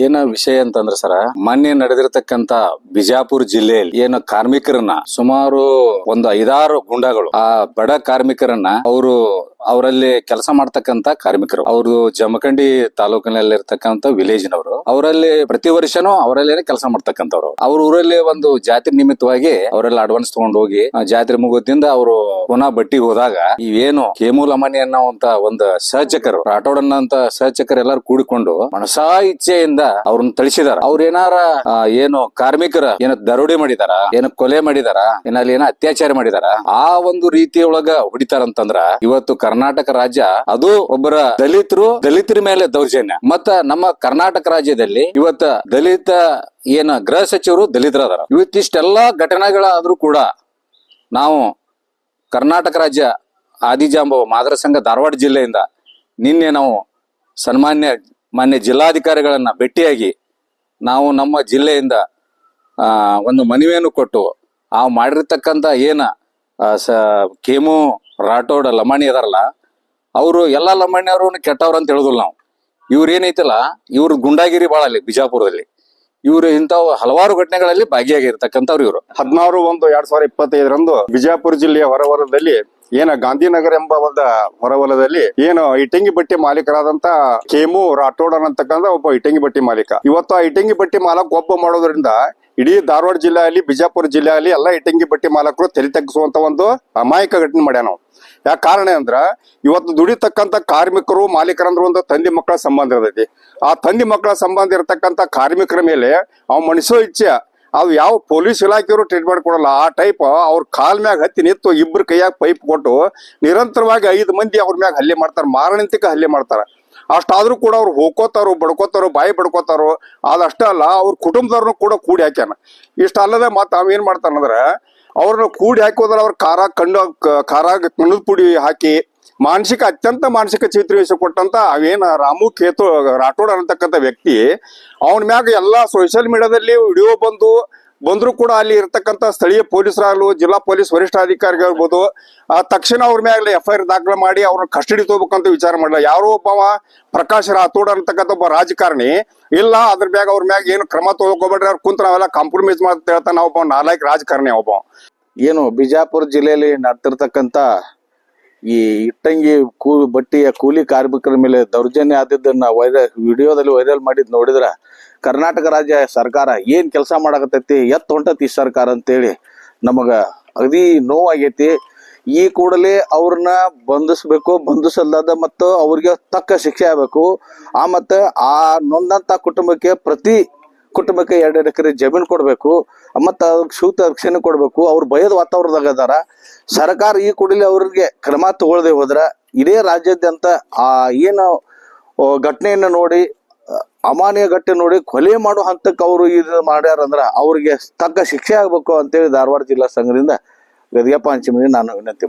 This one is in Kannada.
ಏನ ವಿಷಯ ಅಂತಂದ್ರ ಸರ, ಮೊನ್ನೆ ನಡೆದಿರತಕ್ಕಂತ ಬಿಜಾಪುರ ಜಿಲ್ಲೆಯಲ್ಲಿ ಏನು ಕಾರ್ಮಿಕರನ್ನ ಸುಮಾರು ಒಂದು 5-6 ಗುಂಡಾಗಳು ಆ ಬಡ ಕಾರ್ಮಿಕರನ್ನ ಅವರಲ್ಲಿ ಕೆಲಸ ಮಾಡ್ತಕ್ಕಂತ ಕಾರ್ಮಿಕರು, ಅವರು ಜಮಖಂಡಿ ತಾಲೂಕಿನಲ್ಲಿ ಇರ್ತಕ್ಕಂತ ವಿಲೇಜ್ ನವರು, ಅವರಲ್ಲಿ ಪ್ರತಿ ವರ್ಷನೂ ಅವರಲ್ಲೇನೆ ಕೆಲಸ ಮಾಡ್ತಕ್ಕಂಥವ್ರು. ಅವ್ರ ಊರಲ್ಲಿ ಒಂದು ಜಾತ್ರೆ ನಿಮಿತ್ತವಾಗಿ ಅವರೆಲ್ಲ ಅಡ್ವಾನ್ಸ್ ತಗೊಂಡು ಹೋಗಿ ಜಾತ್ರೆ ಮುಗೋದ್ರಿಂದ ಅವರು ಪುನಃ ಬಟ್ಟಿಗೆ ಹೋದಾಗ ಇವೇನು ಕೇಮು ಲಮಾನಿ ಅನ್ನೋಂತ ಒಂದು ಸಹಚಕರು, ರಾಠೋಡ್ ಅನ್ನೋಂತ ಸಹಚಕರು ಎಲ್ಲಾರು ಕೂಡಿಕೊಂಡು ಮನಸಾ ಇಚ್ಛೆಯಿಂದ ಅವ್ರನ್ನ ತಿಳಿಸಿದಾರ. ಅವ್ರ ಏನಾರ ಏನು ಕಾರ್ಮಿಕರ ಏನ ದರೋಡೆ ಮಾಡಿದಾರ, ಏನ ಕೊಲೆ ಮಾಡಿದಾರ, ಏನಲ್ಲಿ ಏನ ಅತ್ಯಾಚಾರ ಮಾಡಿದಾರ, ಆ ಒಂದು ರೀತಿಯೊಳಗ ಹೊಡಿತಾರಂತಂದ್ರ ಇವತ್ತು ಕರ್ನಾಟಕ ರಾಜ್ಯ ಅದು ಒಬ್ಬರ ದಲಿತರ ಮೇಲೆ ದೌರ್ಜನ್ಯ. ಮತ್ತ ನಮ್ಮ ಕರ್ನಾಟಕ ರಾಜ್ಯದಲ್ಲಿ ಇವತ್ತ ದಲಿತ ಏನ ಗೃಹ ಸಚಿವರು ದಲಿತರದಾರ. ಇವತ್ತಿಷ್ಟೆಲ್ಲಾ ಘಟನೆಗಳಾದ್ರೂ ಕೂಡ ನಾವು ಕರ್ನಾಟಕ ರಾಜ್ಯ ಆದಿಜಾಂಬವ ಮಾದರ ಸಂಘ ಧಾರವಾಡ ಜಿಲ್ಲೆಯಿಂದ ನಿನ್ನೆ ನಾವು ಮಾನ್ಯ ಜಿಲ್ಲಾಧಿಕಾರಿಗಳನ್ನ ಭೇಟಿಯಾಗಿ ನಾವು ನಮ್ಮ ಜಿಲ್ಲೆಯಿಂದ ಒಂದು ಮನವಿಯನ್ನು ಕೊಟ್ಟು ಆ ಮಾಡಿರ್ತಕ್ಕಂಥ ಏನ ಕೇಮು ರಾಠೋಡ್ ಲಮಾಣಿ ಅದಾರಲ್ಲ, ಅವರು ಎಲ್ಲಾ ಲಮಾಣಿಯವರು ಕೆಟ್ಟವ್ರ ಅಂತ ಹೇಳುದಿಲ್ಲ ನಾವು. ಇವ್ರ ಏನೈತಲ್ಲ, ಇವ್ರ ಗುಂಡಾಗಿರಿ ಬಾಳ ಅಲ್ಲಿ ಬಿಜಾಪುರದಲ್ಲಿ ಇವ್ರು ಇಂಥವು ಹಲವಾರು ಘಟನೆಗಳಲ್ಲಿ ಭಾಗಿಯಾಗಿರ್ತಕ್ಕಂಥವ್ರು. ಇವರು 16/1/2025 ಬಿಜಾಪುರ ಜಿಲ್ಲೆಯ ಹೊರವಲಯದಲ್ಲಿ ಗಾಂಧಿನಗರ ಎಂಬ ಒಂದು ಹೊರವಲಯದಲ್ಲಿ ಇಟಂಗಿ ಬಟ್ಟಿ ಮಾಲೀಕರಾದಂತ ಕೇಮು ರಾಠೋಡ್ ಅನ್ನತಕ್ಕಂಥ ಒಬ್ಬ ಇಟಂಗಿ ಬಟ್ಟಿ ಮಾಲೀಕ. ಇವತ್ತು ಆ ಇಟಂಗಿ ಬಟ್ಟಿ ಮಾಲಕ್ ಒಬ್ಬ ಮಾಡೋದ್ರಿಂದ ಇಡೀ ಧಾರವಾಡ ಜಿಲ್ಲೆಯಲ್ಲಿ, ಬಿಜಾಪುರ ಜಿಲ್ಲೆಯಲ್ಲಿ ಎಲ್ಲಾ ಇಟಂಗಿ ಬಟ್ಟಿ ಮಾಲಕರು ತಲೆ ತಗ್ಗಿಸುವಂತ ಒಂದು ಅಮಾಯಕ ಘಟನೆ ಮಾಡ್ಯಾನ ನಾವು. ಯಾಕೆ ಕಾರಣ ಅಂದ್ರ ಇವತ್ತು ದುಡಿತಕ್ಕಂತ ಕಾರ್ಮಿಕರು ಮಾಲೀಕರಂದ್ರ ಒಂದು ತಂದೆ ಮಕ್ಕಳ ಸಂಬಂಧ ಇರ್ತೈತಿ. ಆ ತಂದೆ ಮಕ್ಕಳ ಸಂಬಂಧ ಇರತಕ್ಕಂತ ಕಾರ್ಮಿಕರ ಮೇಲೆ ಅವ್ ಮನಸೋ ಇಚ್ಛೆ ಅವ್ ಯಾವ ಪೊಲೀಸ್ ಇಲಾಖೆಯವರು ಟ್ರೀಟ್ಮೆಂಟ್ ಕೊಡಲ್ಲ. ಆ ಟೈಪ್ ಅವ್ರ ಕಾಲ್ ಮ್ಯಾಗ ಹತ್ತಿ ನಿಂತು ಇಬ್ರು ಕೈಯಾಗ ಪೈಪ್ ಕೊಟ್ಟು ನಿರಂತರವಾಗಿ 5 ಮಂದಿ ಅವ್ರ ಮ್ಯಾಗ ಹಲ್ಲೆ ಮಾಡ್ತಾರ, ಮಾರಣಾಂತಿಕ ಹಲ್ಲೆ ಮಾಡ್ತಾರ. ಅಷ್ಟಾದ್ರೂ ಕೂಡ ಅವ್ರು ಹೋಗ್ಕೋತಾರೋ, ಬಡ್ಕೋತಾರೋ, ಬಾಯಿ ಬಡ್ಕೋತಾರೋ. ಅದಷ್ಟ ಅಲ್ಲ, ಅವ್ರ ಕುಟುಂಬದವ್ರನ್ನು ಕೂಡ ಕೂಡಿ ಹಾಕ್ಯಾನ. ಇಷ್ಟ ಅಲ್ಲದೆ ಮತ್ತ ಅವ ಏನ್ ಮಾಡ್ತಾನಂದ್ರ ಅವ್ರನ್ನ ಕೂಡಿ ಹಾಕೋದ್ರ ಅವ್ರ ಖಾರಾಗ ಕಣ್ಣದ ಪುಡಿ ಹಾಕಿ ಅತ್ಯಂತ ಮಾನಸಿಕ ಚಿತ್ರಹಿಂಸೆ ಕೊಟ್ಟಂತ ಅವೇನ ರಾಮು ಕೇತು ರಾಠೋಡ್ ಅನ್ನತಕ್ಕಂಥ ವ್ಯಕ್ತಿ ಅವನ ಮ್ಯಾಗ ಎಲ್ಲಾ ಸೋಷಿಯಲ್ ಮೀಡಿಯಾದಲ್ಲಿ ವಿಡಿಯೋ ಬಂದ್ರು ಕೂಡ ಅಲ್ಲಿ ಇರ್ತಕ್ಕಂಥ ಸ್ಥಳೀಯ ಪೊಲೀಸರಾಗಲು, ಜಿಲ್ಲಾ ಪೊಲೀಸ್ ವರಿಷ್ಠಾಧಿಕಾರಿಗಳಿರ್ಬೋದು, ತಕ್ಷಣ ಅವ್ರ ಮ್ಯಾಗಲಿ FIR ದಾಖಲೆ ಮಾಡಿ ಅವ್ರನ್ನ ಕಸ್ಟಡಿ ತಗೋಬೇಕಂತ ವಿಚಾರ ಮಾಡಲ್ಲ. ಯಾರೋ ಒಬ್ಬವ ಪ್ರಕಾಶ್ ರಾಥೋಡ್ ಅಂತಕ್ಕಂಥ ಒಬ್ಬ ರಾಜಕಾರಣಿ ಇಲ್ಲ, ಅದ್ರ ಮ್ಯಾಗ ಅವ್ರ ಮ್ಯಾಗ ಏನು ಕ್ರಮ ತಗೋಬೇಡ್ರಿ, ಅವ್ರ ಕುಂತ ನಾವೆಲ್ಲ ಕಾಂಪ್ರಮೈಸ್ ಮಾಡ್ತಾ ಹೇಳ್ತಾನ ಒಬ್ಬ ನಾಲಾಯಕ್ ರಾಜಕಾರಣಿ. ಒಬ್ಬ ಏನು ಬಿಜಾಪುರ ಜಿಲ್ಲೆಯಲ್ಲಿ ನಡೆದಿರ್ತಕ್ಕಂತ ಈ ಇಟ್ಟಂಗಿ ಬಟ್ಟಿಯ ಕೂಲಿ ಕಾರ್ಮಿಕರ ಮೇಲೆ ದೌರ್ಜನ್ಯ ಆದಿದ್ದನ್ನ ವಿಡಿಯೋದಲ್ಲಿ ವೈರಲ್ ಮಾಡಿದ್ ನೋಡಿದ್ರ ಕರ್ನಾಟಕ ರಾಜ್ಯ ಸರ್ಕಾರ ಏನ್ ಕೆಲಸ ಮಾಡಕತ್ತೈತಿ, ಹೊಂಟತಿ ಸರ್ಕಾರ ಅಂತೇಳಿ ನಮಗ ಅಗದಿ ನೋವಾಗೈತಿ. ಈ ಕೂಡಲೇ ಅವ್ರನ್ನ ಬಂಧಿಸಲ್ಲಾದ ಮತ್ತು ಅವ್ರಿಗೆ ತಕ್ಕ ಶಿಕ್ಷೆ ಆಗ್ಬೇಕು. ಮತ್ತೆ ಆ ನೊಂದಂತ ಕುಟುಂಬಕ್ಕೆ ಪ್ರತಿ ಕುಟುಂಬಕ್ಕೆ 2 ಎಕರೆ ಜಮೀನು ಕೊಡ್ಬೇಕು, ಮತ್ತ ಸೂಕ್ತ ರಕ್ಷಣೆ ಕೊಡ್ಬೇಕು. ಅವ್ರು ಭಯದ ವಾತಾವರಣದಾಗ ಅದಾರ. ಸರ್ಕಾರ ಈ ಕೂಡಲೇ ಅವ್ರಿಗೆ ಕ್ರಮ ತಗೊಳ್ಳದೆ ಹೋದ್ರ ಇಡೀ ರಾಜ್ಯಾದ್ಯಂತ ಆ ಏನು ಘಟನೆಯನ್ನ ನೋಡಿ, ಅಮಾನ್ಯ ಘಟನೆ ನೋಡಿ ಕೊಲೆ ಮಾಡೋ ಹಂತಕ್ಕೆ ಅವರು ಇದು ಮಾಡ್ಯಾರಂದ್ರ ಅವ್ರಿಗೆ ತಕ್ಕ ಶಿಕ್ಷೆ ಆಗ್ಬೇಕು ಅಂತೇಳಿ ಧಾರವಾಡ ಜಿಲ್ಲಾ ಸಂಘದಿಂದ ಗದಿಯಪ್ಪ ಹಂಚಿಮನಿ ನಾನು ವಿನಂತಿ